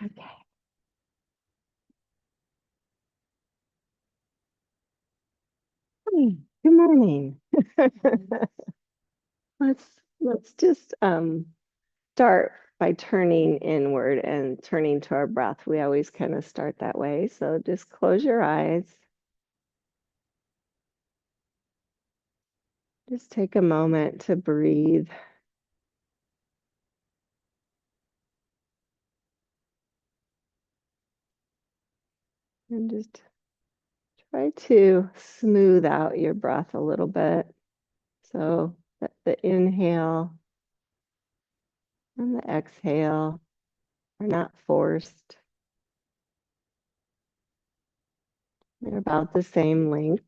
Okay. Good morning. Let's let's just start by turning inward and turning to our breath. We always kind of start that way. So just close your eyes. Just take a moment to breathe and just try to smooth out your breath a little bit. So that the inhale and the exhale are not forced. They're about the same length.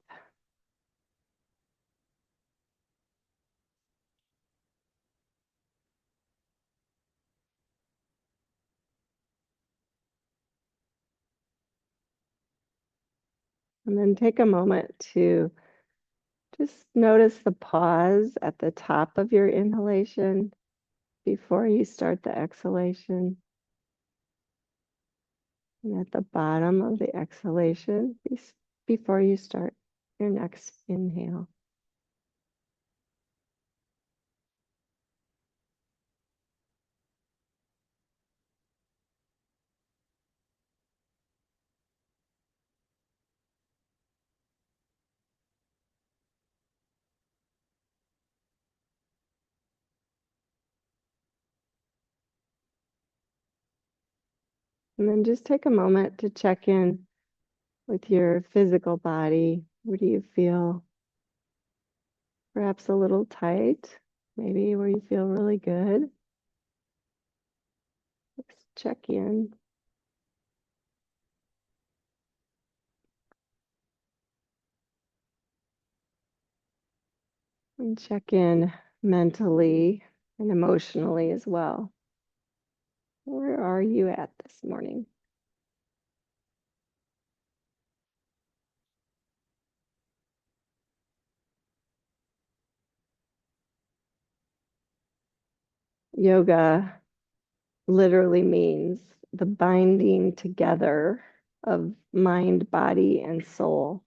And then take a moment to just notice the pause at the top of your inhalation before you start the exhalation, and at the bottom of the exhalation before you start your next inhale. And then just take a moment to check in with your physical body. Where do you feel perhaps a little tight? Maybe where you feel really good. Let's check in. And check in mentally and emotionally as well. Where are you at this morning? Yoga literally means the binding together of mind, body, and soul.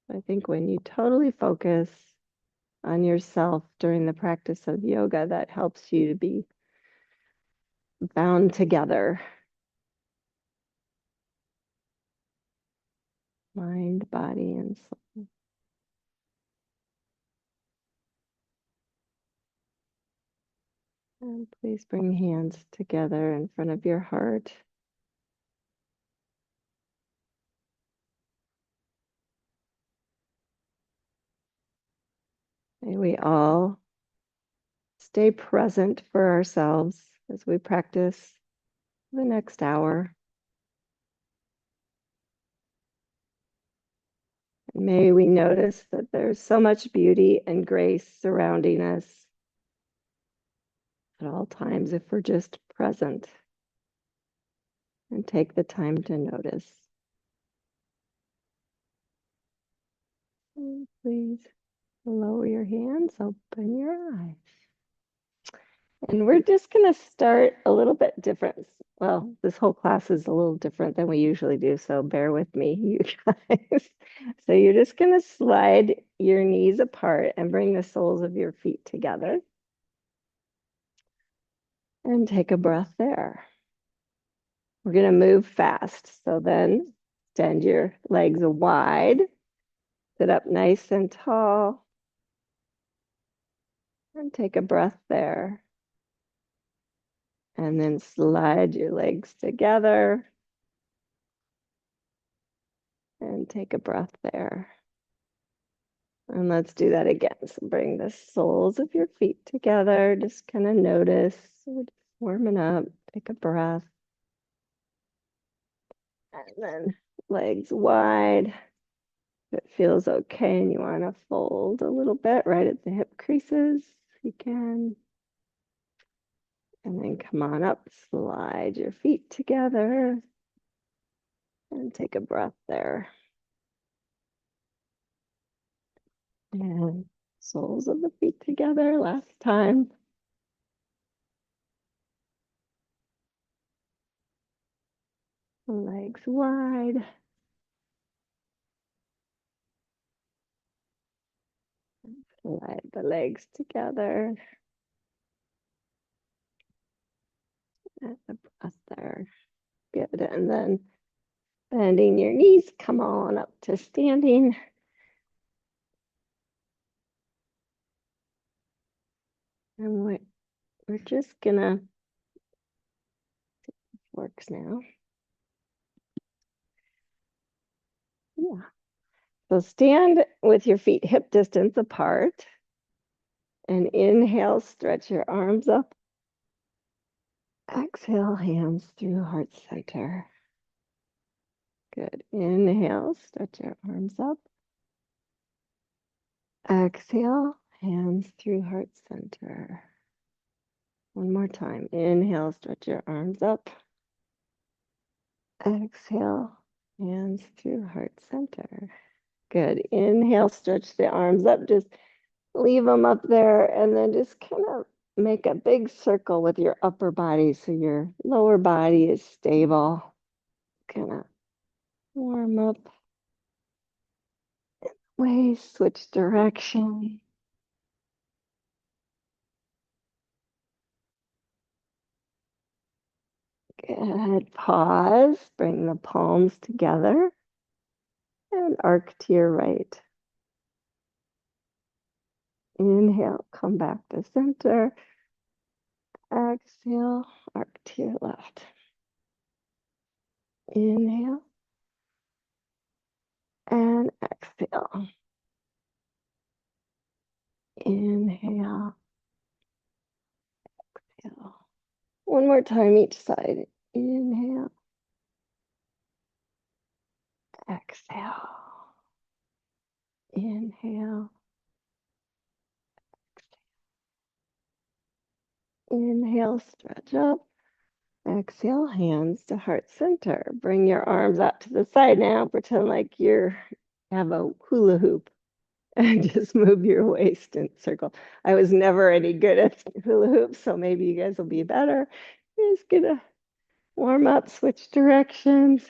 I think when you totally focus on yourself during the practice of yoga, that helps you to be bound together. Mind, body, and soul. And please bring hands together in front of your heart. May we all stay present for ourselves as we practice the next hour. And may we notice that there's so much beauty and grace surrounding us at all times if we're just present and take the time to notice. And please lower your hands, open your eyes. And we're just going to start a little bit different. Well, this whole class is a little different than we usually do, so bear with me, you guys. So you're just going to slide your knees apart and bring the soles of your feet together. And take a breath there. We're going to move fast. So then extend your legs wide, sit up nice and tall, and take a breath there. And then slide your legs together and take a breath there. And let's do that again. So bring the soles of your feet together. Just kind of notice. We're just warming up. Take a breath. And then legs wide. If it feels okay and you want to fold a little bit right at the hip creases, you can. And then come on up, slide your feet together and take a breath there. And soles of the feet together last time. Legs wide. Slide the legs together. And the breath there. Good. And then bending your knees, come on up to standing. And we're just gonna, works now. Yeah. So stand with your feet hip distance apart. And inhale, stretch your arms up. Exhale, hands through heart center. Good. Inhale, stretch your arms up. Exhale, hands through heart center. One more time. Inhale, stretch your arms up. Exhale, hands through heart center. Good. Inhale, stretch the arms up. Just leave them up there and then just kind of make a big circle with your upper body so your lower body is stable. Kind of warm up. Waist, switch direction. Good. Pause. Bring the palms together and arc to your right. Inhale, come back to center. Exhale, arc to your left. Inhale and exhale. Inhale, exhale. One more time each side. Inhale, exhale. Inhale, inhale, stretch up. Exhale, hands to heart center. Bring your arms out to the side now. Pretend like you have a hula hoop and just move your waist in circle. I was never any good at hula hoops, so maybe you guys will be better. Just gonna warm up, switch directions.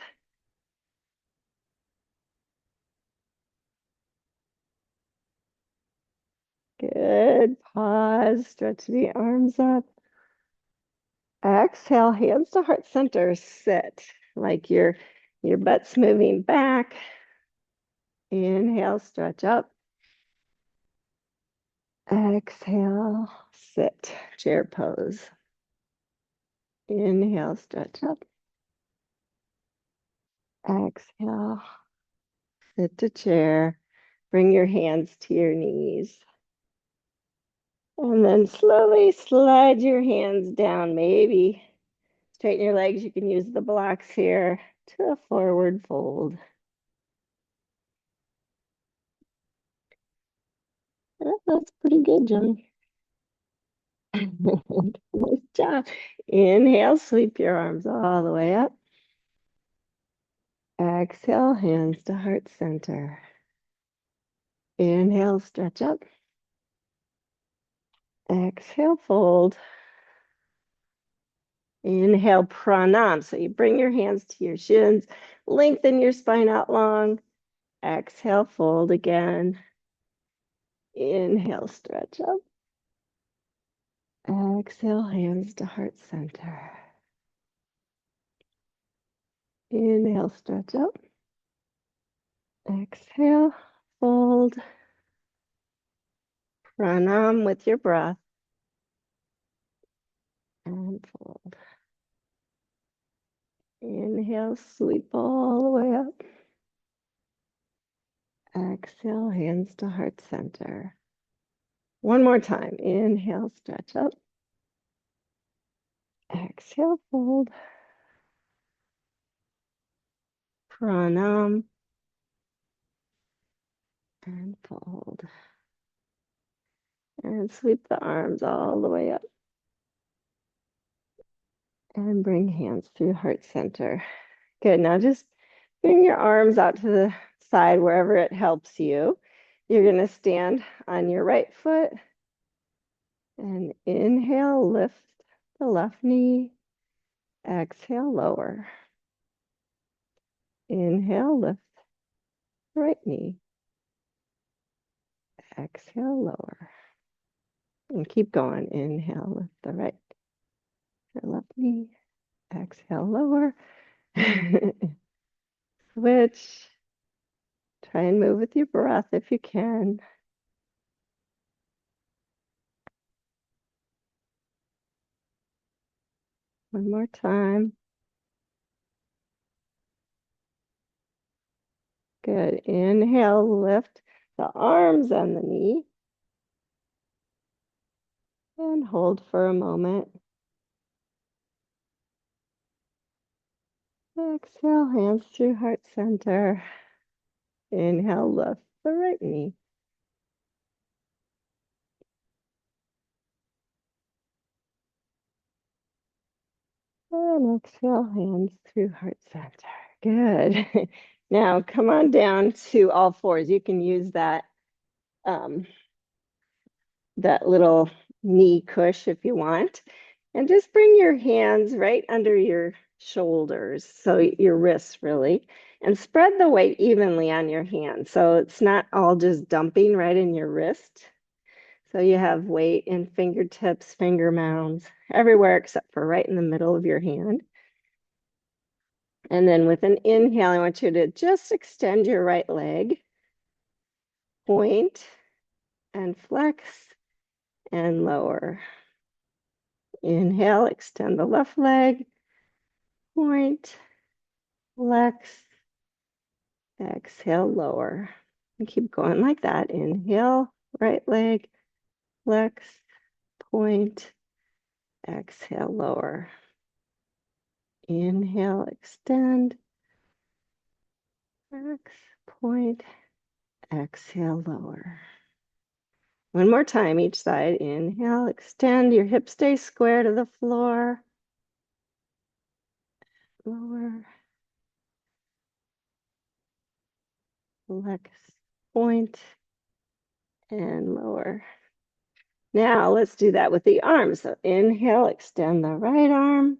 Good. Pause, stretch the arms up. Exhale, hands to heart center. Sit like your butt's moving back. Inhale, stretch up. Exhale, sit, chair pose. Inhale, stretch up. Exhale, sit to chair. Bring your hands to your knees. And then slowly slide your hands down. Maybe straighten your legs. You can use the blocks here to a forward fold. That's pretty good, Johnny. Nice job. Inhale, sweep your arms all the way up. Exhale, hands to heart center. Inhale, stretch up. Exhale, fold. Inhale, pranam. So you bring your hands to your shins, lengthen your spine out long. Exhale, fold again. Inhale, stretch up. Exhale, hands to heart center. Inhale, stretch up. Exhale, fold. Pranam with your breath. And fold. Inhale, sweep all the way up. Exhale, hands to heart center. One more time. Inhale, stretch up. Exhale, fold. Pranam. And fold. And sweep the arms all the way up. And bring hands through heart center. Good. Now just bring your arms out to the side wherever it helps you. You're going to stand on your right foot and inhale, lift the left knee. Exhale, lower. Inhale, lift right knee. Exhale, lower. And keep going. Inhale, lift the right, the left knee. Exhale, lower. Switch. Try and move with your breath if you can. One more time. Good. Inhale, lift the arms and the knee. And hold for a moment. Exhale, hands through heart center. Inhale, lift the right knee. And exhale, hands through heart center. Good. Now come on down to all fours. You can use um, that little knee cush if you want. And just bring your hands right under your shoulders, so your wrists really, and spread the weight evenly on your hands. So it's not all just dumping right in your wrist. So you have weight in fingertips, finger mounds, everywhere except for right in the middle of your hand. And then with an inhale, I want you to just extend your right leg, point and flex and lower. Inhale, extend the left leg, point, flex, exhale, lower. And keep going like that. Inhale, right leg, flex, point, exhale, lower. Inhale, extend, flex, point, exhale, lower. One more time each side. Inhale, extend, your hips stay square to the floor. Lower, flex, point, and lower. Now let's do that with the arms. So inhale, extend the right arm.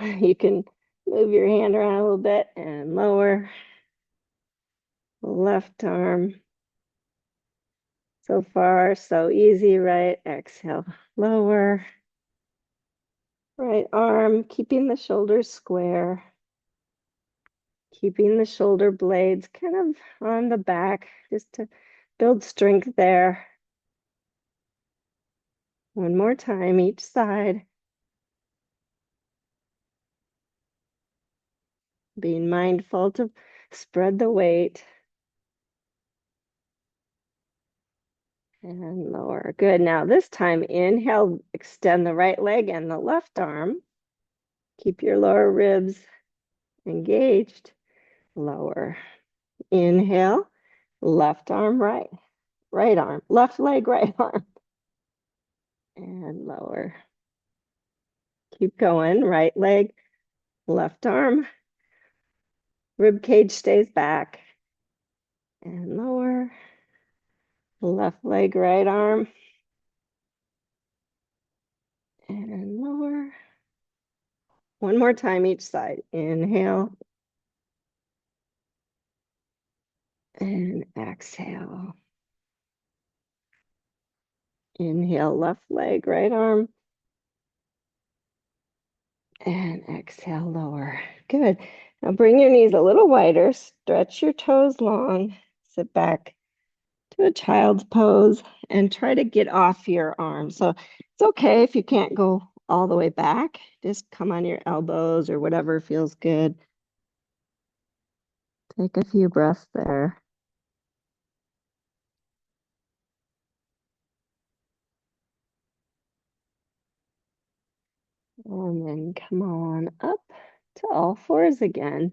You can move your hand around a little bit and lower. Left arm. So far, so easy, right? Exhale, lower. Right arm, keeping the shoulders square. Keeping the shoulder blades kind of on the back, just to build strength there. One more time each side. Being mindful to spread the weight. And lower. Good. Now this time, inhale, extend the right leg and the left arm. Keep your lower ribs engaged. Lower. Inhale, left arm, right. Right arm, left leg, right arm. And lower. Keep going. Right leg, left arm. Rib cage stays back. And lower. Left leg, right arm. And lower. One more time each side. Inhale. And exhale. Inhale, left leg, right arm. And exhale, lower. Good. Now bring your knees a little wider. Stretch your toes long. Sit back to a child's pose and try to get off your arms. So it's okay if you can't go all the way back. Just come on your elbows or whatever feels good. Take a few breaths there. And then come on up to all fours again.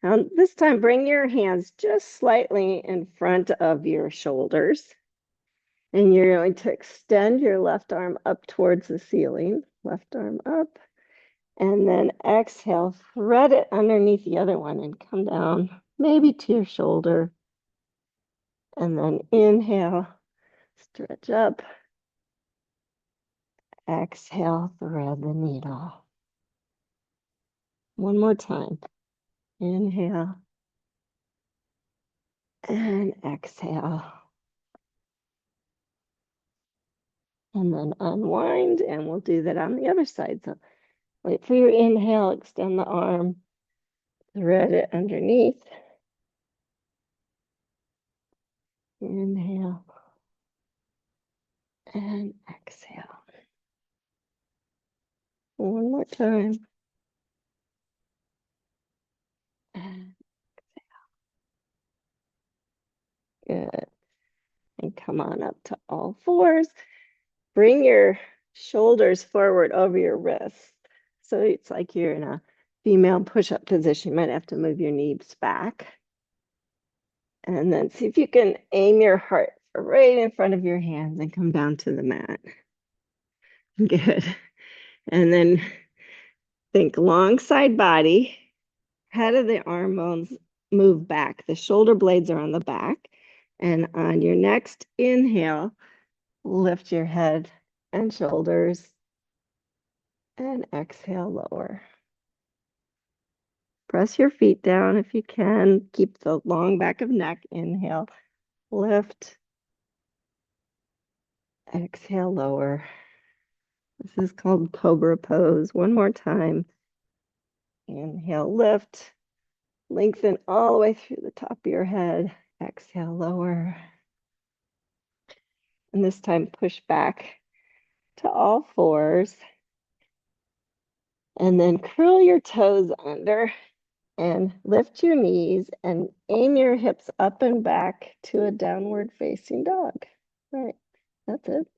Now, this time, bring your hands just slightly in front of your shoulders. And you're going to extend your left arm up towards the ceiling. Left arm up. And then exhale, thread it underneath the other one and come down, maybe to your shoulder. And then inhale, stretch up. Exhale, thread the needle. One more time. Inhale and exhale. And then unwind, and we'll do that on the other side. So wait for your inhale, extend the arm, thread it underneath. Inhale and exhale. One more time. And good. And come on up to all fours. Bring your shoulders forward over your wrists. So it's like you're in a female push-up position. You might have to move your knees back. And then see if you can aim your heart right in front of your hands and come down to the mat. Good. And then think long side body. Head of the arm bones move back. The shoulder blades are on the back. And on your next inhale, lift your head and shoulders. And exhale, lower. Press your feet down if you can. Keep the long back of neck. Inhale, lift. Exhale, lower. This is called Cobra Pose. One more time. Inhale, lift. Lengthen all the way through the top of your head. Exhale, lower. And this time, push back to all fours. And then curl your toes under and lift your knees and aim your hips up and back to a downward facing dog. Right, that's it.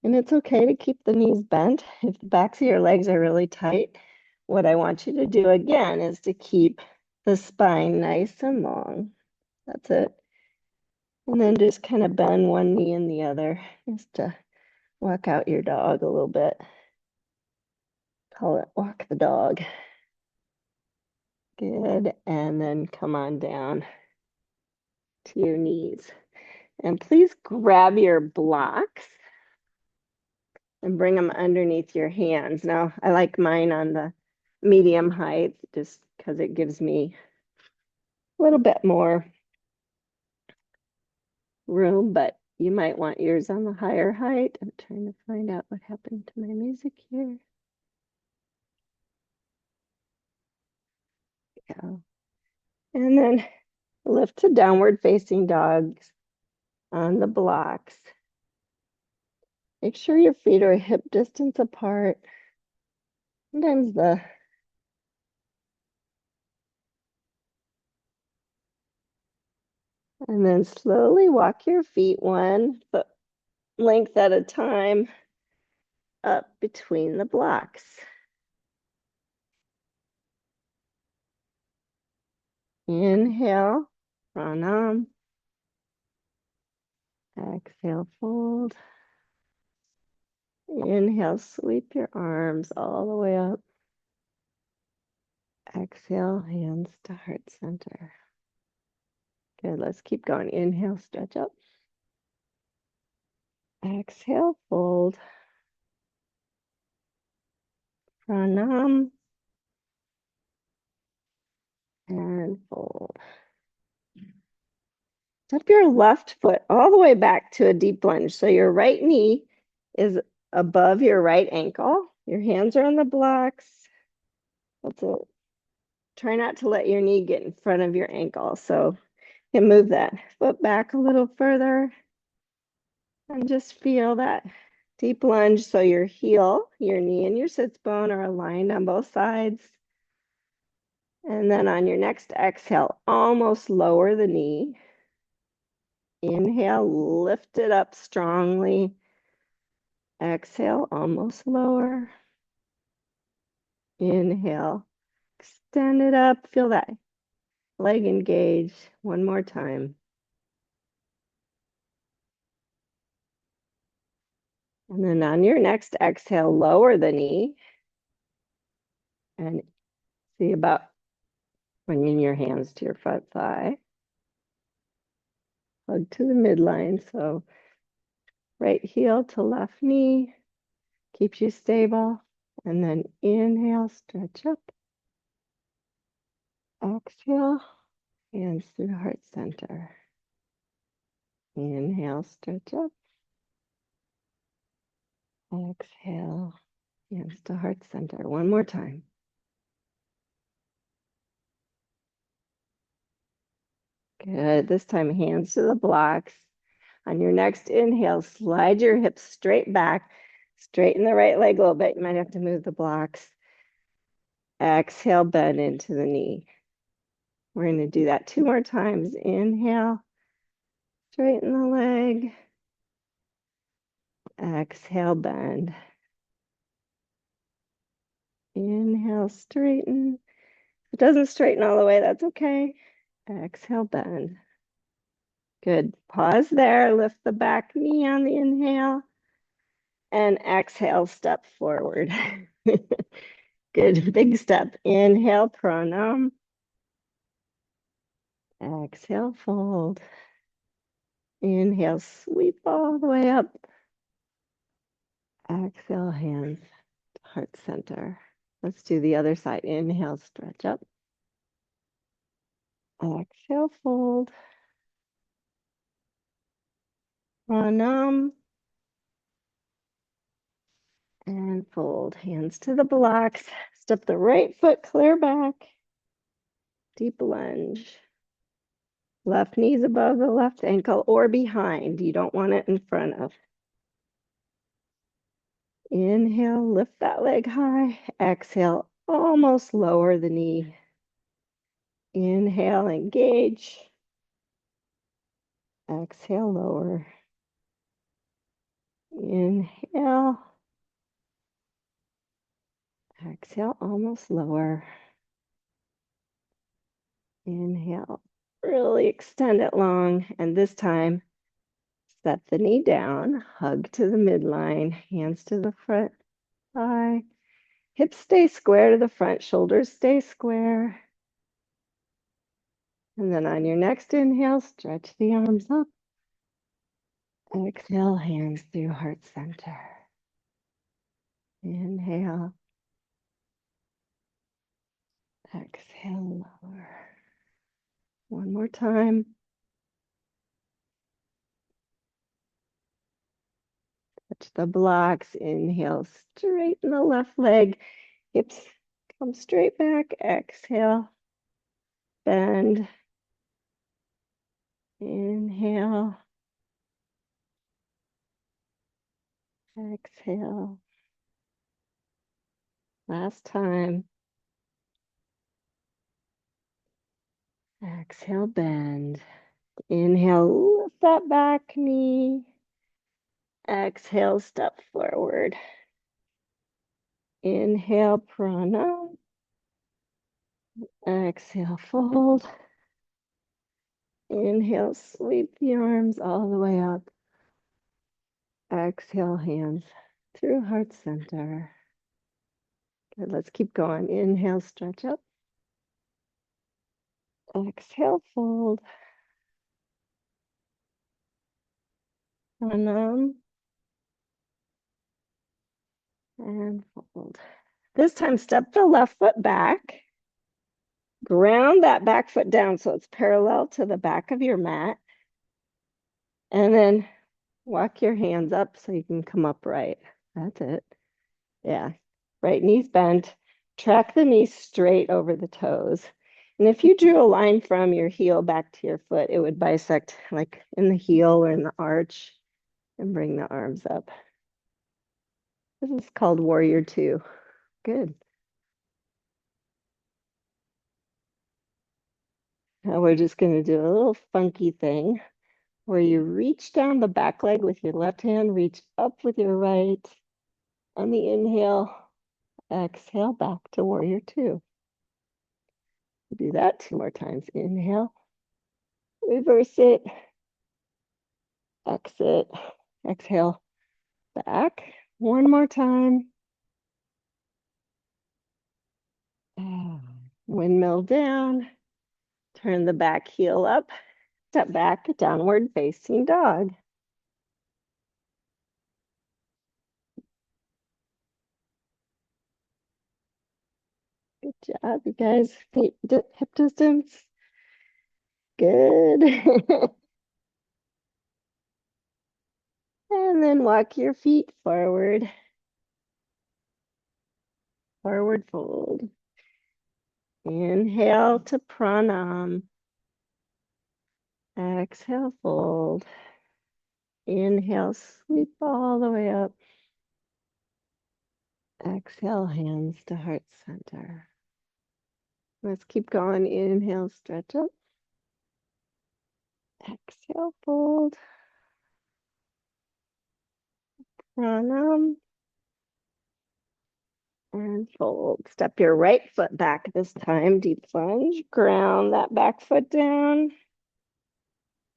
And it's okay to keep the knees bent. If the backs of your legs are really tight, what I want you to do again is to keep the spine nice and long. That's it. And then just kind of bend one knee and the other just to walk out your dog a little bit. Call it walk the dog. Good. And then come on down to your knees. And please grab your blocks and bring them underneath your hands. Now, I like mine on the medium height just because it gives me a little bit more room, but you might want yours on the higher height. I'm trying to find out what happened to my music here. Yeah. And then lift to downward facing dogs on the blocks. Make sure your feet are hip distance apart. Sometimes and then slowly walk your feet one foot length at a time up between the blocks. Inhale, pranam. Exhale, fold. Inhale, sweep your arms all the way up. Exhale, hands to heart center. Good, let's keep going. Inhale, stretch up. Exhale, fold. Pranam. And fold. Step your left foot all the way back to a deep lunge. So your right knee is above your right ankle. Your hands are on the blocks. That's it. Try not to let your knee get in front of your ankle. So you can move that foot back a little further and just feel that deep lunge. So your heel, your knee, and your sits bone are aligned on both sides. And then on your next exhale, almost lower the knee. Inhale, lift it up strongly. Exhale, almost lower. Inhale, extend it up. Feel that leg engage. One more time. And then on your next exhale, lower the knee. And see about bringing your hands to your front thigh. hug to the midline. So right heel to left knee, keeps you stable. And then inhale, stretch up. Exhale, hands through heart center. Inhale, stretch up. Exhale, hands to heart center. One more time. Good. This time, hands to the blocks. On your next inhale, slide your hips straight back. Straighten the right leg a little bit. You might have to move the blocks. Exhale, bend into the knee. We're going to do that 2 more times. Inhale, straighten the leg. Exhale, bend. Inhale, straighten. If it doesn't straighten all the way, that's okay. Exhale, bend. Good. Pause there. Lift the back knee on the inhale. And exhale, step forward. Good. Big step. Inhale, pranam. Exhale, fold. Inhale, sweep all the way up. Exhale, hands to heart center. Let's do the other side. Inhale, stretch up. Exhale, fold. Pranam. And fold. Hands to the blocks. Step the right foot clear back. Deep lunge. Left knee's above the left ankle or behind. You don't want it in front of. Inhale, lift that leg high. Exhale, almost lower the knee. Inhale, engage. Exhale, lower. Inhale. Exhale, almost lower. Inhale, really extend it long. And this time, set the knee down, hug to the midline, hands to the front thigh. Hips stay square to the front, shoulders stay square. And then on your next inhale, stretch the arms up. Exhale, hands through heart center. Inhale. Exhale, lower. One more time. Touch the blocks. Inhale, straighten the left leg. Hips come straight back. Exhale, bend. Inhale. Exhale. Last time. Exhale, bend. Inhale, lift that back knee. Exhale, step forward. Inhale, prana. Exhale, fold. Inhale, sweep the arms all the way up. Exhale, hands through heart center. Good, let's keep going. Inhale, stretch up. Exhale, fold. Pranam. And fold. This time, step the left foot back. Ground that back foot down so it's parallel to the back of your mat. And then walk your hands up so you can come upright. That's it. Yeah. Right knee's bent. Track the knees straight over the toes. And if you drew a line from your heel back to your foot, it would bisect like in the heel or in the arch and bring the arms up. This is called Warrior Two. Good. Now we're just going to do a little funky thing where you reach down the back leg with your left hand, reach up with your right. On the inhale, exhale back to Warrior Two. Do that 2 more times. Inhale, reverse it, exit, exhale, back. 1 more time. Windmill down, turn the back heel up, Step back, downward facing dog. Good job, you guys. Hip distance. Good. And then walk your feet forward. Forward fold. Inhale to pranam. Exhale, fold. Inhale, sweep all the way up. Exhale, hands to heart center. Let's keep going. Inhale, stretch up. Exhale, fold. Pranam. And fold. Step your right foot back this time. Deep lunge. Ground that back foot down.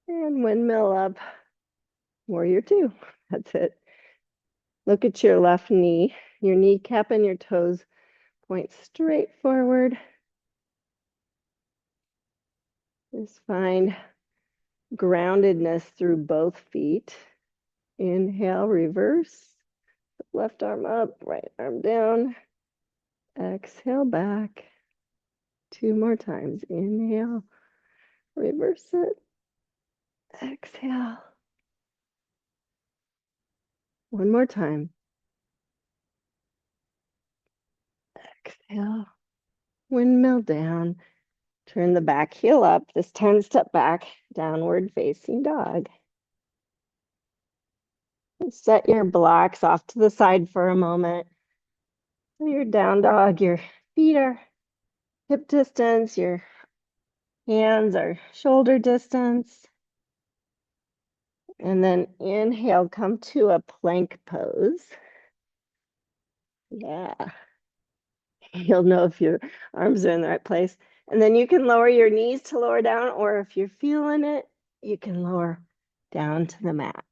And windmill up. Warrior two. That's it. Look at your left knee. Your kneecap and your toes point straight forward. Just find groundedness through both feet. Inhale, reverse. Left arm up, right arm down. Exhale, back. Two more times. Inhale, reverse it. Exhale. One more time. Exhale. Windmill down. Turn the back heel up. This time step back, downward facing dog. Set your blocks off to the side for a moment. So your down dog, your feet are hip distance, your hands are shoulder distance. And then inhale, come to a plank pose. Yeah. You'll know if your arms are in the right place. And then you can lower your knees to lower down, or if you're feeling it, you can lower down to the mat.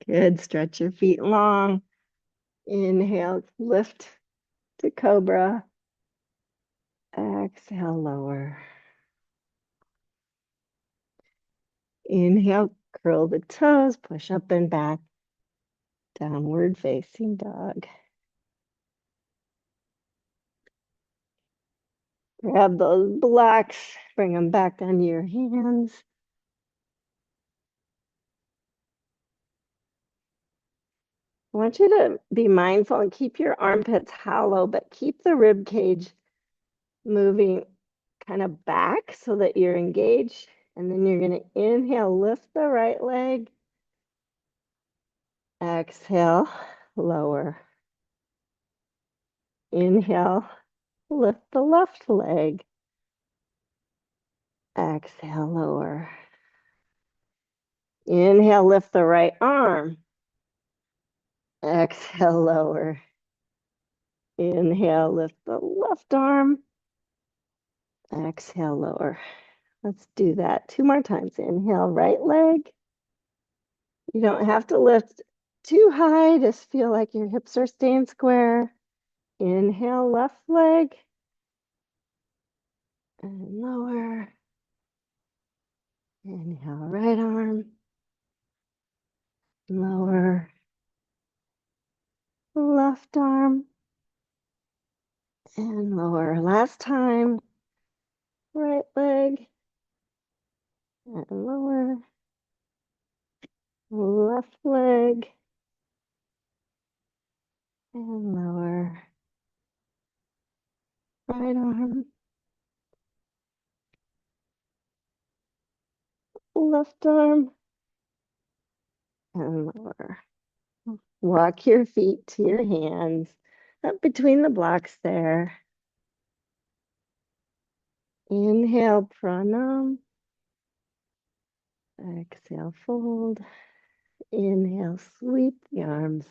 Good. Stretch your feet long. Inhale, lift to cobra. Exhale, lower. Inhale, curl the toes, push up and back. Downward facing dog. Grab those blocks, bring them back onto your hands. I want you to be mindful and keep your armpits hollow, but keep the rib cage moving kind of back so that you're engaged. And then you're going to inhale, lift the right leg. Exhale, lower. Inhale, lift the left leg. Exhale, lower. Inhale, lift the right arm. Exhale, lower. Inhale, lift the left arm. Exhale, lower. Let's do that two more times. Inhale, right leg. You don't have to lift too high. Just feel like your hips are staying square. Inhale, left leg. And lower. Inhale, right arm. Lower. Left arm. And lower. Last time. Right leg. And lower. Left leg. And lower. Right arm. Left arm. And lower. Walk your feet to your hands up between the blocks there. Inhale, pranam. Exhale, fold. Inhale, sweep the arms.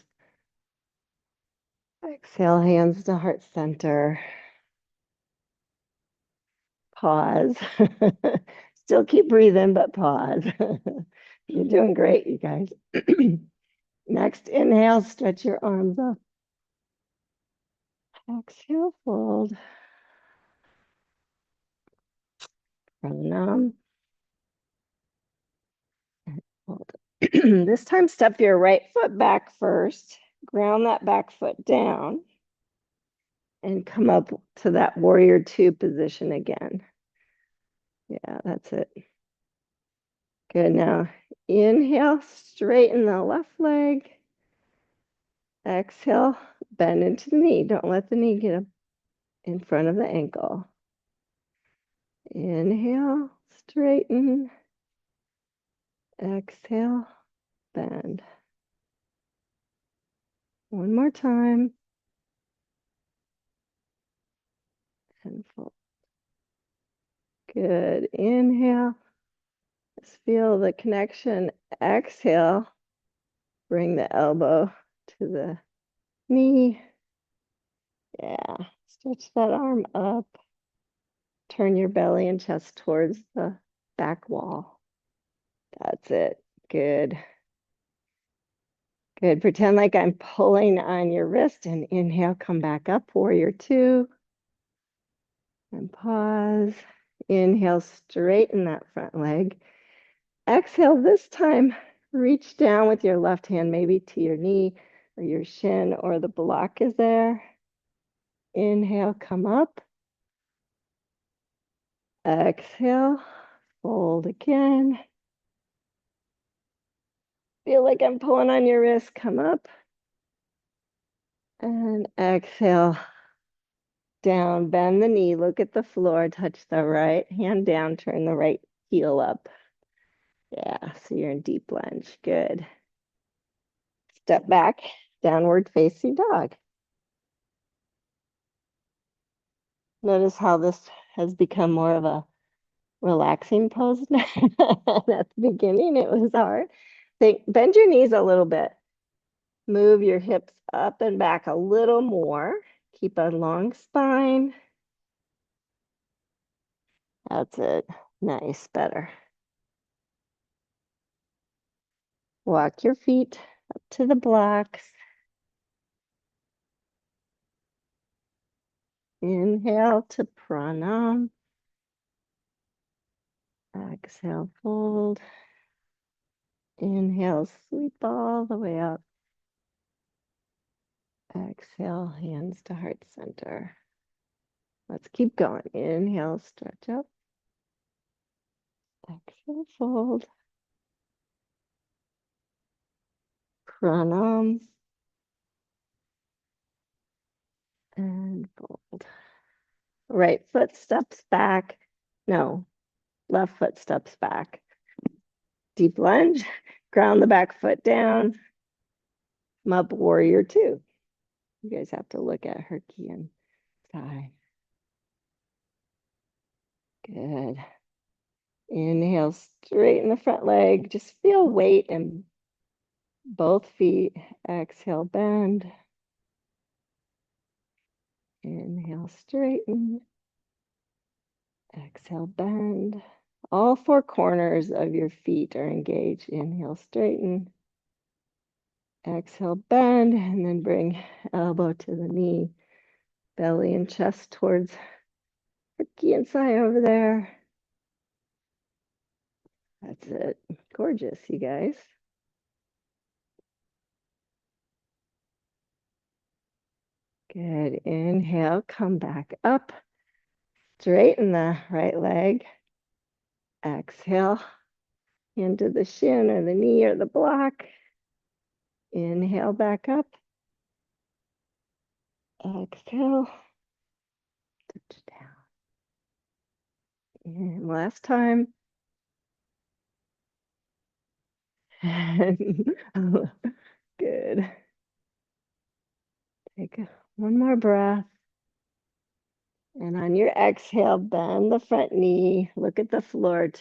Exhale, hands to heart center. Pause. Still keep breathing, but pause. You're doing great, you guys. Next, inhale, stretch your arms up. Exhale, fold. Pranam. Hold it. This time, step your right foot back first, ground that back foot down, and come up to that warrior two position again. Yeah, that's it. Good. Now, inhale, straighten the left leg. Exhale, bend into the knee. Don't let the knee get up in front of the ankle. Inhale, straighten. Exhale, bend. One more time. And fold. Good. Inhale. Just feel the connection. Exhale. Bring the elbow to the knee. Yeah. Stretch that arm up. Turn your belly and chest towards the back wall. That's it. Good. Good. Pretend like I'm pulling on your wrist and inhale, come back up, warrior two. And pause. Inhale, straighten that front leg. Exhale, this time, reach down with your left hand, maybe to your knee or your shin, or the block is there. Inhale, come up. Exhale, fold again. Feel like I'm pulling on your wrist, come up. And exhale, down, bend the knee, look at the floor, touch the right hand down, turn the right heel up. Yeah, so you're in deep lunge, good. Step back, downward facing dog. Notice how this has become more of a relaxing pose now. At the beginning, it was hard. Bend your knees a little bit. Move your hips up and back a little more. Keep a long spine. That's it. Nice, better. Walk your feet up to the blocks. Inhale to pranam. Exhale, fold. Inhale, sweep all the way up. Exhale, hands to heart center. Let's keep going. Inhale, stretch up. Exhale, fold. Pranam. And fold. Right foot steps back. No, left foot steps back. Deep lunge. Ground the back foot down. Come up, warrior two. You guys have to look at her key and side. Good. Inhale, straighten the front leg. Just feel weight in both feet. Exhale, bend. Inhale, straighten. Exhale, bend. All four corners of your feet are engaged. Inhale, straighten. Exhale, bend, and then bring elbow to the knee. Belly and chest towards Ricky and Sai over there. That's it. Gorgeous, you guys. Good. Inhale, come back up. Straighten the right leg. Exhale, into the shin or the knee or the block. Inhale, back up. Exhale, touch down. And last time. Good. Take one more breath. And on your exhale, bend the front knee. Look at the floor.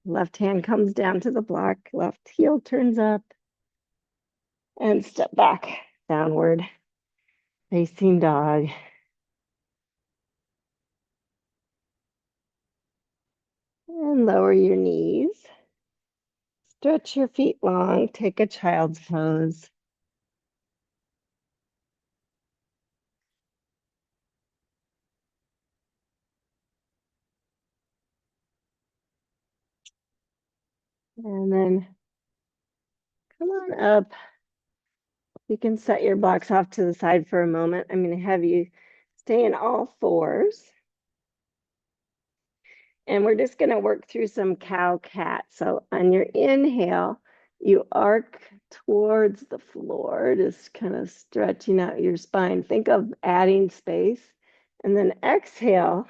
Left hand comes down to the block. Left heel turns up. And step back, downward facing dog. And lower your knees. Stretch your feet long. Take a child's pose. And then come on up. You can set your blocks off to the side for a moment. I'm going to have you stay in all fours. And we're just going to work through some cow cat. So on your inhale, you arc towards the floor, just kind of stretching out your spine. Think of adding space. And then exhale,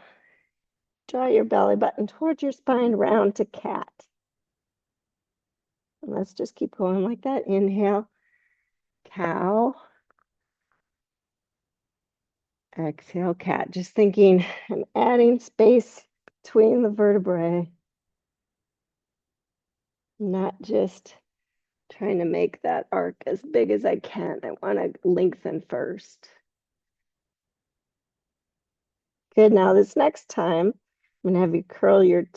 draw your belly button towards your spine, round to cat. And let's just keep going like that. Inhale, cow. Exhale, cat. Just thinking I'm adding space between the vertebrae, not just trying to make that arc as big as I can. I want to lengthen first. Good. Now this next time, I'm gonna have you curl your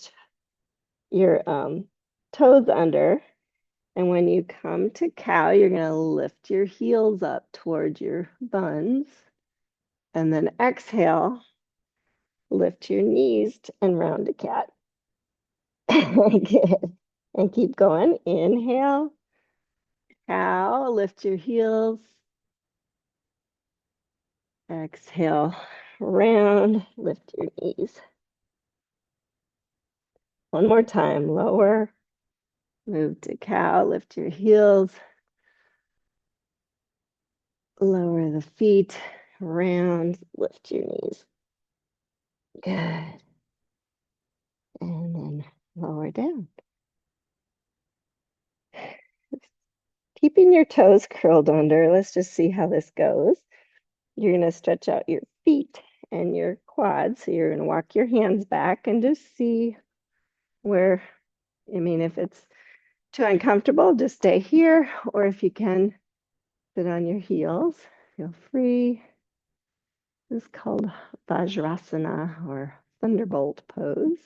toes under, and when you come to cow, you're gonna lift your heels up towards your buns, and then exhale, lift your knees and round to cat. Good. And keep going. Inhale, cow, lift your heels. Exhale, round, lift your knees. One more time, lower, move to cow, lift your heels, lower the feet, round, lift your knees. Good. And then lower down. Keeping your toes curled under, let's just see how this goes. You're going to stretch out your feet and your quads. So you're going to walk your hands back and just see where, if it's too uncomfortable, just stay here, or if you can, sit on your heels. Feel free. This is called Vajrasana or Thunderbolt pose.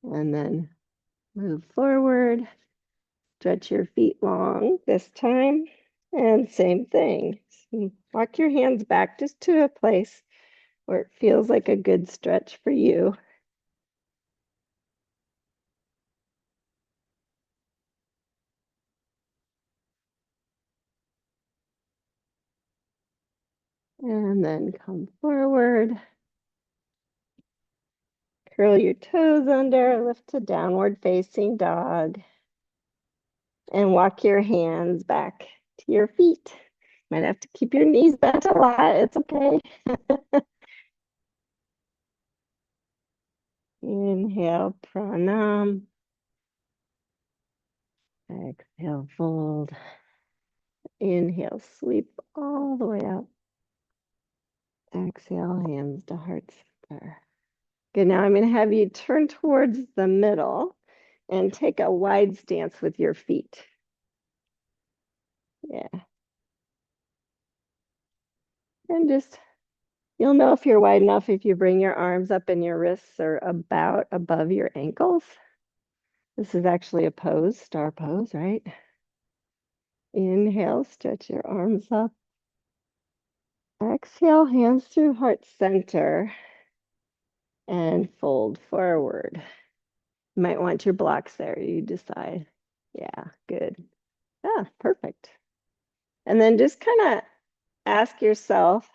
And then move forward. Stretch your feet long this time. And same thing. Walk your hands back just to a place where it feels like a good stretch for you. And then come forward. Curl your toes under, lift to downward facing dog. And walk your hands back to your feet. Might have to keep your knees bent a lot. It's okay. Inhale, pranam. Exhale, fold. Inhale, sweep all the way up. Exhale, hands to heart center. Good, now I'm going to have you turn towards the middle and take a wide stance with your feet. Yeah. And just, you'll know if you're wide enough if you bring your arms up and your wrists are about above your ankles. This is actually a pose, star pose, right? Inhale, stretch your arms up. Exhale, hands through heart center and fold forward. You might want your blocks there, you decide. Yeah, good. Ah, perfect. And then just kind of ask yourself,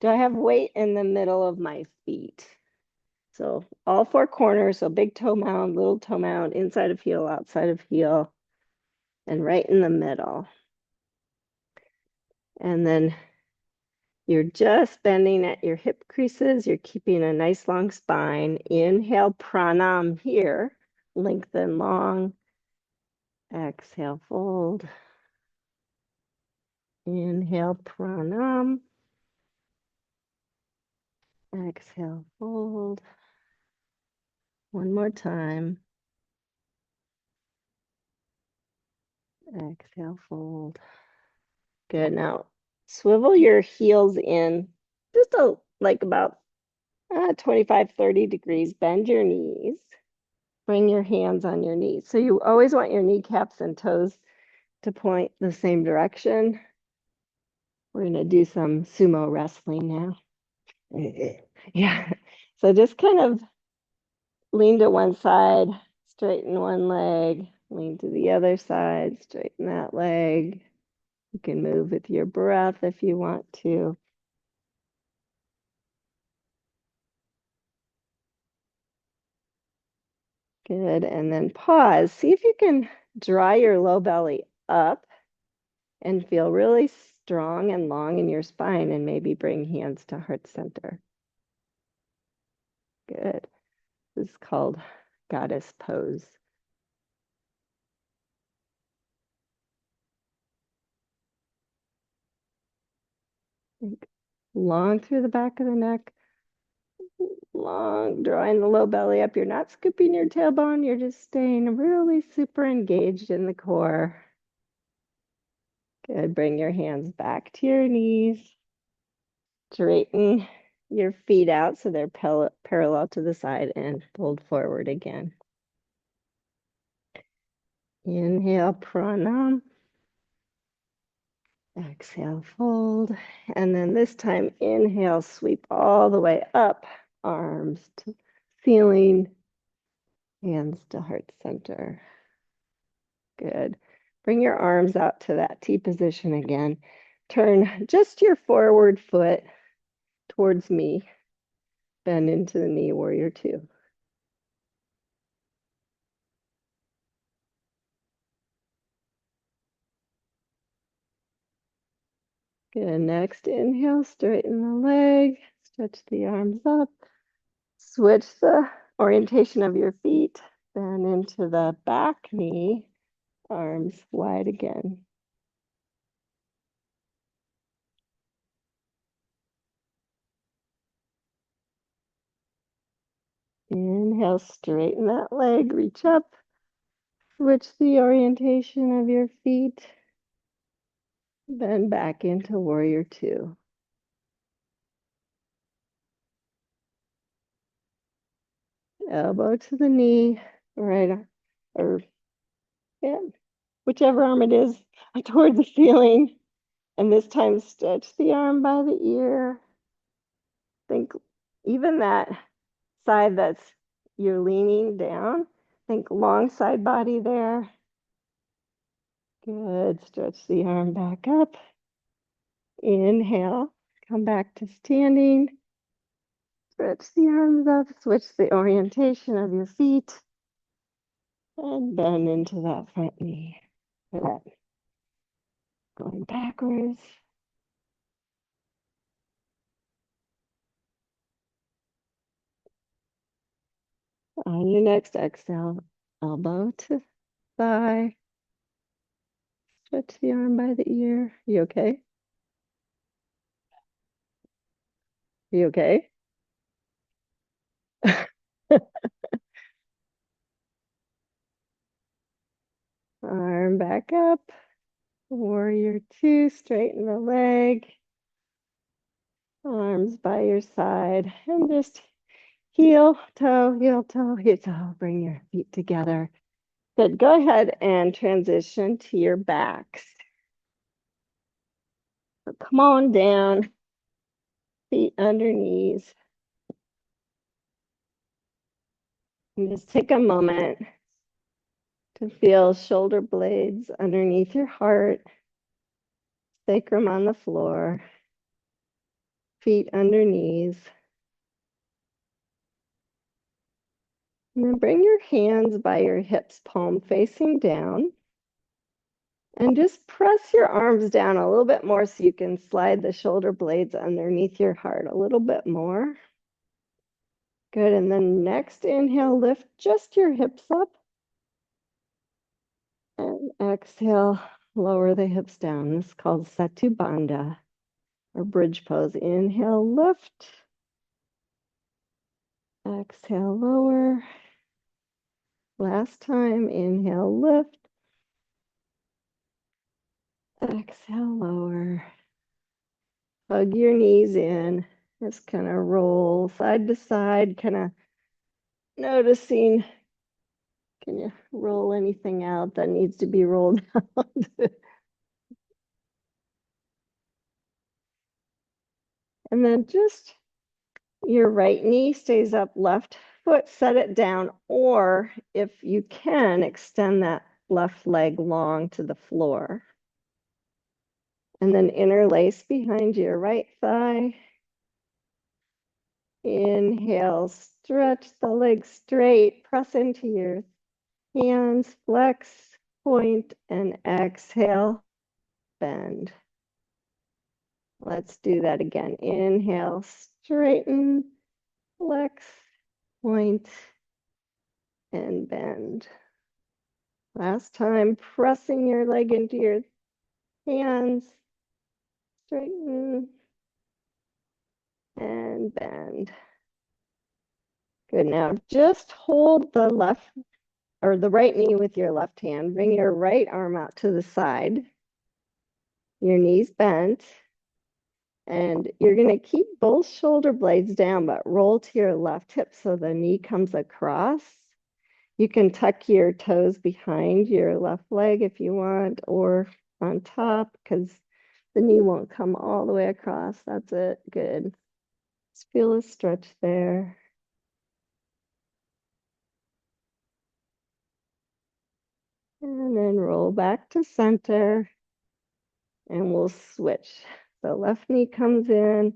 do I have weight in the middle of my feet? So all four corners, so big toe mound, little toe mound, inside of heel, outside of heel, and right in the middle. And then you're just bending at your hip creases. You're keeping a nice long spine. Inhale, pranam here. Lengthen long. Exhale, fold. Inhale, pranam. Exhale, fold. One more time. Exhale, fold. Good. Now swivel your heels in just like about 25, 30 degrees. Bend your knees. Bring your hands on your knees. So you always want your kneecaps and toes to point the same direction. We're going to do some sumo wrestling now. Yeah. So just kind of lean to one side, straighten one leg, Lean to the other side, straighten that leg. You can move with your breath if you want to. Good. And then pause. See if you can draw your low belly up and feel really strong and long in your spine, and maybe bring hands to heart center. Good. This is called goddess pose. Long through the back of the neck. Long, drawing the low belly up. You're not scooping your tailbone. You're just staying really super engaged in the core. Good. Bring your hands back to your knees. Straighten your feet out so they're parallel to the side, and fold forward again. Inhale, pranam. Exhale, fold. And then this time, inhale, sweep all the way up, arms to ceiling, hands to heart center. Good. Bring your arms out to that T position again. Turn just your forward foot towards me. Bend into the knee, warrior two. Good. Next, inhale, straighten the leg, stretch the arms up. Switch the orientation of your feet, bend into the back knee, arms wide again. Inhale, straighten that leg, reach up. Switch the orientation of your feet. Bend back into warrior two. Elbow to the knee, right, or yeah, whichever arm it is, toward the ceiling. And this time, stretch the arm by the ear. Think even that side that's you're leaning down. Think long side body there. Good. Stretch the arm back up. Inhale. Come back to standing. Stretch the arms up. Switch the orientation of your feet. And bend into that front knee. That. Going backwards. On your next exhale, elbow to thigh. Stretch the arm by the ear. You okay? You okay? Arm back up. Warrior two, straighten the leg. Arms by your side. And just heel, toe, heel, toe, heel, toe. Bring your feet together. Good. Go ahead and transition to your backs. So come on down. Feet under knees. And just take a moment to feel shoulder blades underneath your heart, sacrum on the floor, feet under knees. And then bring your hands by your hips, palm facing down. And just press your arms down a little bit more so you can slide the shoulder blades underneath your heart a little bit more. Good. And then next inhale, lift just your hips up. And exhale, lower the hips down. This is called Setu Bandha, or bridge pose. Inhale, lift. Exhale, lower. Last time, inhale, lift. Exhale, lower. Hug your knees in. Just kind of roll side to side, kind of noticing. Can you roll anything out that needs to be rolled out? And then just your right knee stays up, left foot, set it down, or if you can, extend that left leg long to the floor. And then interlace behind your right thigh. Inhale, stretch the leg straight, press into your hands, flex, point, and exhale, bend. Let's do that again. Inhale, straighten, flex, point, and bend. Last time, pressing your leg into your hands, straighten, and bend. Good. Now just hold the left or the right knee with your left hand. Bring your right arm out to the side. Your knees bent. And you're going to keep both shoulder blades down, but roll to your left hip so the knee comes across. You can tuck your toes behind your left leg if you want, or on top, because the knee won't come all the way across. That's it. Good. Just feel a stretch there. And then roll back to center. And we'll switch. So left knee comes in,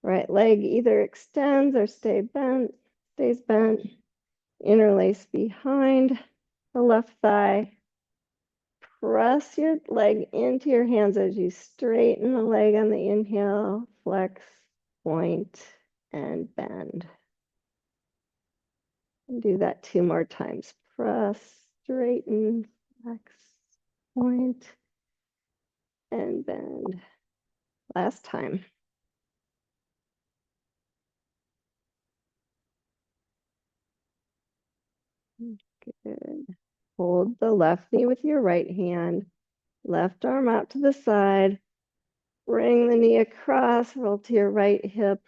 right leg either extends or stays bent. Interlace behind the left thigh. Press your leg into your hands as you straighten the leg on the inhale, flex, point, and bend. And do that 2 more times. Press, straighten, flex, point, and bend. Last time. Good. Hold the left knee with your right hand, left arm out to the side. Bring the knee across, roll to your right hip.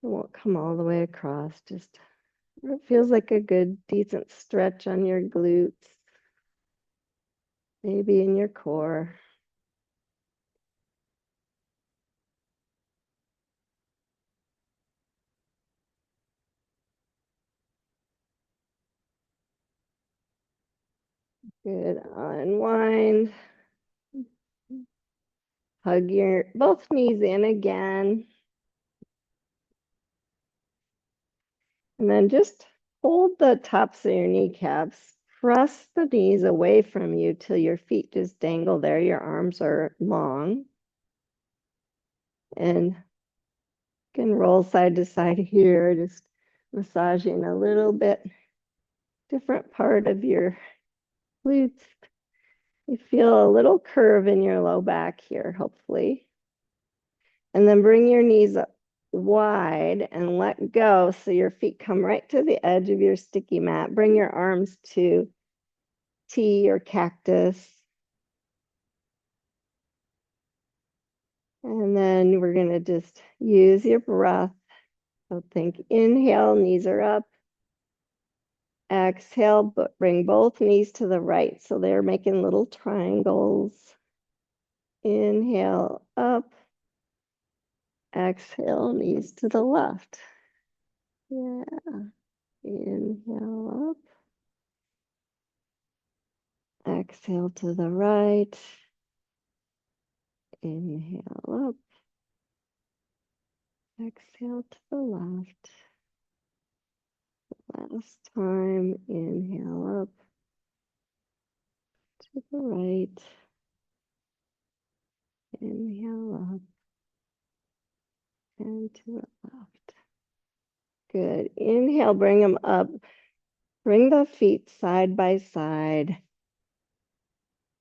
It won't come all the way across, just it feels like a good, decent stretch on your glutes, maybe in your core. Good. Unwind. Hug your both knees in again. And then just hold the tops of your kneecaps. Press the knees away from you till your feet just dangle there. Your arms are long. And you can roll side to side here, just massaging a little bit different part of your glutes. You feel a little curve in your low back here, hopefully. And then bring your knees up wide and let go so your feet come right to the edge of your sticky mat. Bring your arms to T or cactus. And then we're going to just use your breath. So think inhale, knees are up. Exhale, but bring both knees to the right. So they're making little triangles. Inhale, up. Exhale, knees to the left. Yeah. Inhale, up. Exhale to the right. Inhale, up. Exhale to the left. Last time, inhale up to the right. Inhale up and to the left. Good. Inhale, bring them up. Bring the feet side by side.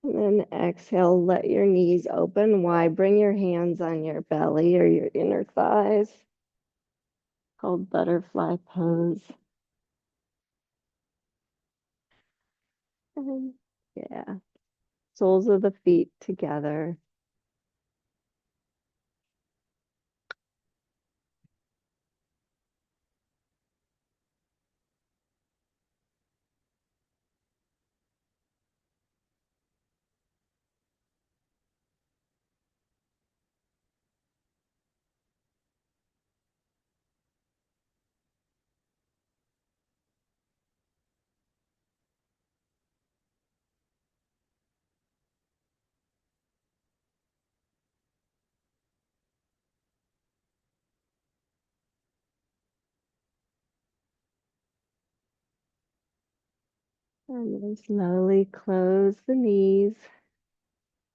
And then exhale, let your knees open wide. Bring your hands on your belly or your inner thighs. Called butterfly pose. And yeah, soles of the feet together. And then slowly close the knees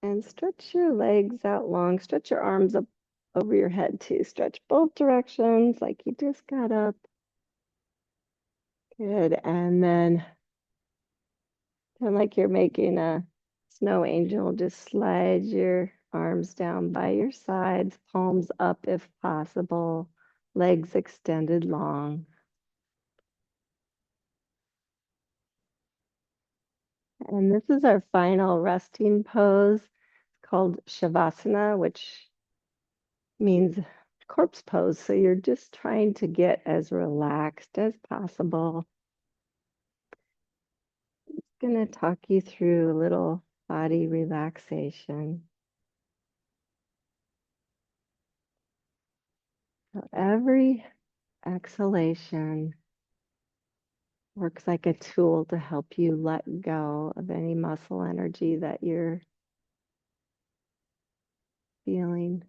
and stretch your legs out long. Stretch your arms up over your head too. Stretch both directions like you just got up. Good. And then kind of like you're making a snow angel, just slide your arms down by your sides, palms up if possible, legs extended long. And this is our final resting pose. It's called Shavasana, which means corpse pose. So you're just trying to get as relaxed as possible. It's going to talk you through a little body relaxation. So every exhalation works like a tool to help you let go of any muscle energy that you're feeling.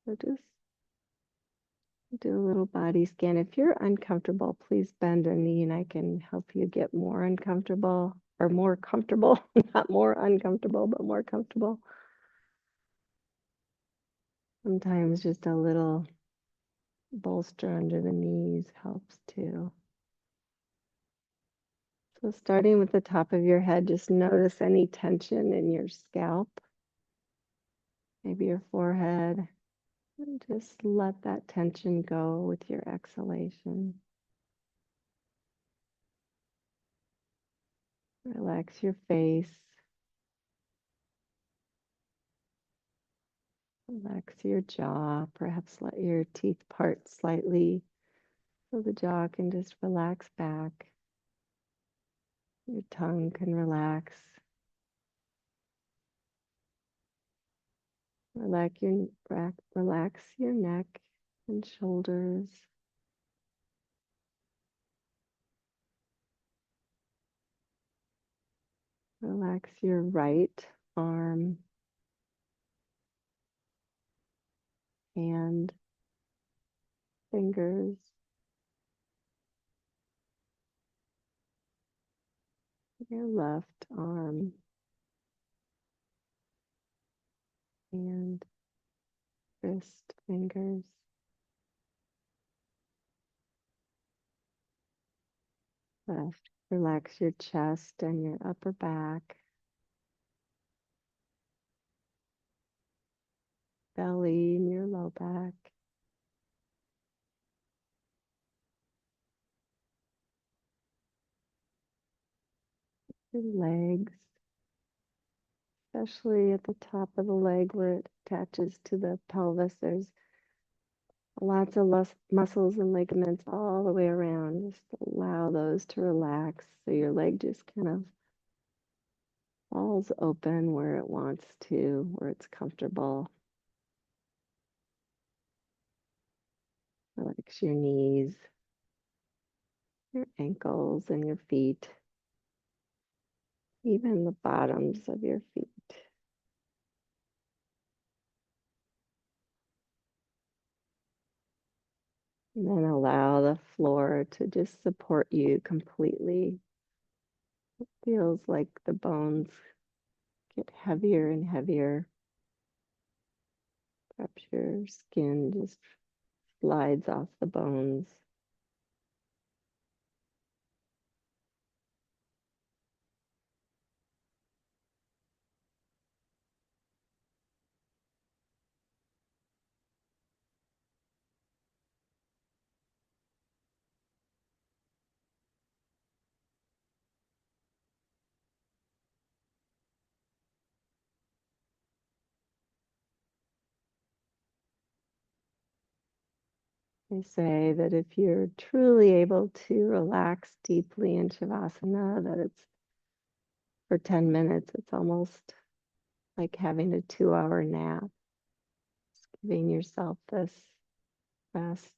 So just do a little body scan. If you're uncomfortable, please bend a knee and I can help you get more uncomfortable or more comfortable, not more uncomfortable, but more comfortable. Sometimes just a little bolster under the knees helps too. So starting with the top of your head, just notice any tension in your scalp, maybe your forehead, and just let that tension go with your exhalation. Relax your face. Relax your jaw. Perhaps let your teeth part slightly so the jaw can just relax back. Your tongue can relax. Relax your neck and shoulders. Relax your right arm, hand, fingers. Your left arm, hand, wrist, fingers. Left. Relax your chest and your upper back, belly and your low back. Your legs, especially at the top of the leg where it attaches to the pelvis. There's lots of muscles and ligaments all the way around. Just allow those to relax so your leg just kind of falls open where it wants to, where it's comfortable. Relax your knees, your ankles, and your feet, even the bottoms of your feet. And then allow the floor to just support you completely. It feels like the bones get heavier and heavier. Perhaps your skin just slides off the bones. They say that if you're truly able to relax deeply in Shavasana, that it's for 10 minutes, it's almost like having a 2-hour nap, just giving yourself this rest.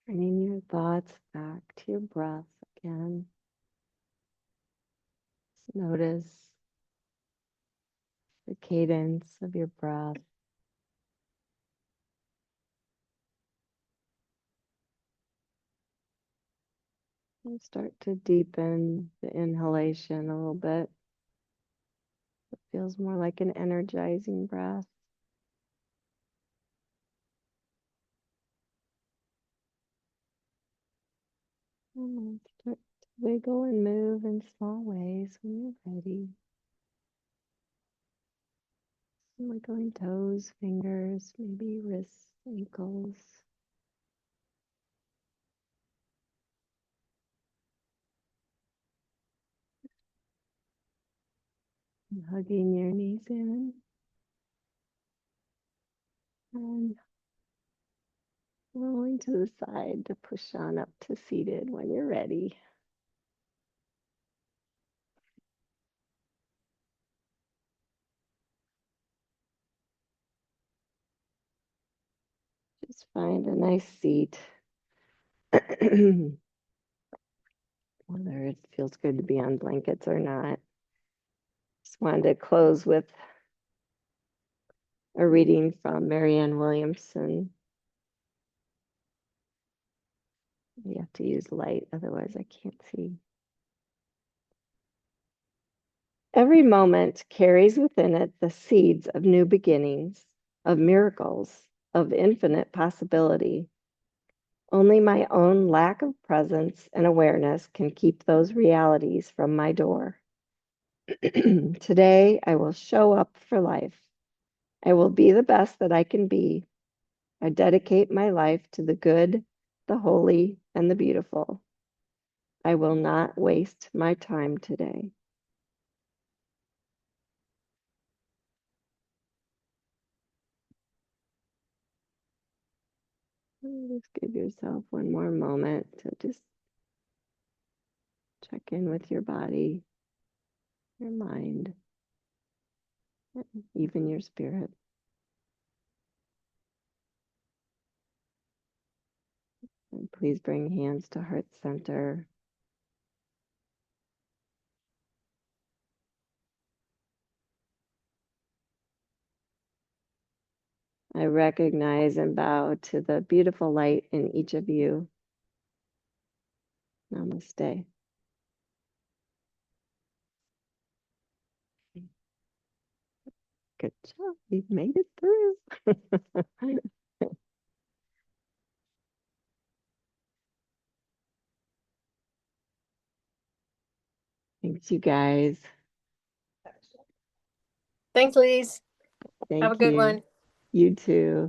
Bringing your thoughts back to your breath again. Just notice the cadence of your breath. And start to deepen the inhalation a little bit. It feels more like an energizing breath. And then start to wiggle and move in small ways when you're ready. Wiggling toes, fingers, maybe wrists, ankles. And hugging your knees in. And rolling to the side to push on up to seated when you're ready. Just find a nice seat. Whether it feels good to be on blankets or not. Just wanted to close with a reading from Marianne Williamson. You have to use light, otherwise I can't see. Every moment carries within it the seeds of new beginnings, of miracles, of infinite possibility. Only my own lack of presence and awareness can keep those realities from my door. Today, I will show up for life. I will be the best that I can be. I dedicate my life to the good, the holy, and the beautiful. I will not waste my time today. Just give yourself one more moment to just check in with your body, your mind, and even your spirit. And please bring hands to heart center. I recognize and bow to the beautiful light in each of you. Namaste. Good job. You've made it through. Thanks, you guys. Thanks, Lise. Have a Thank good you. one. You too.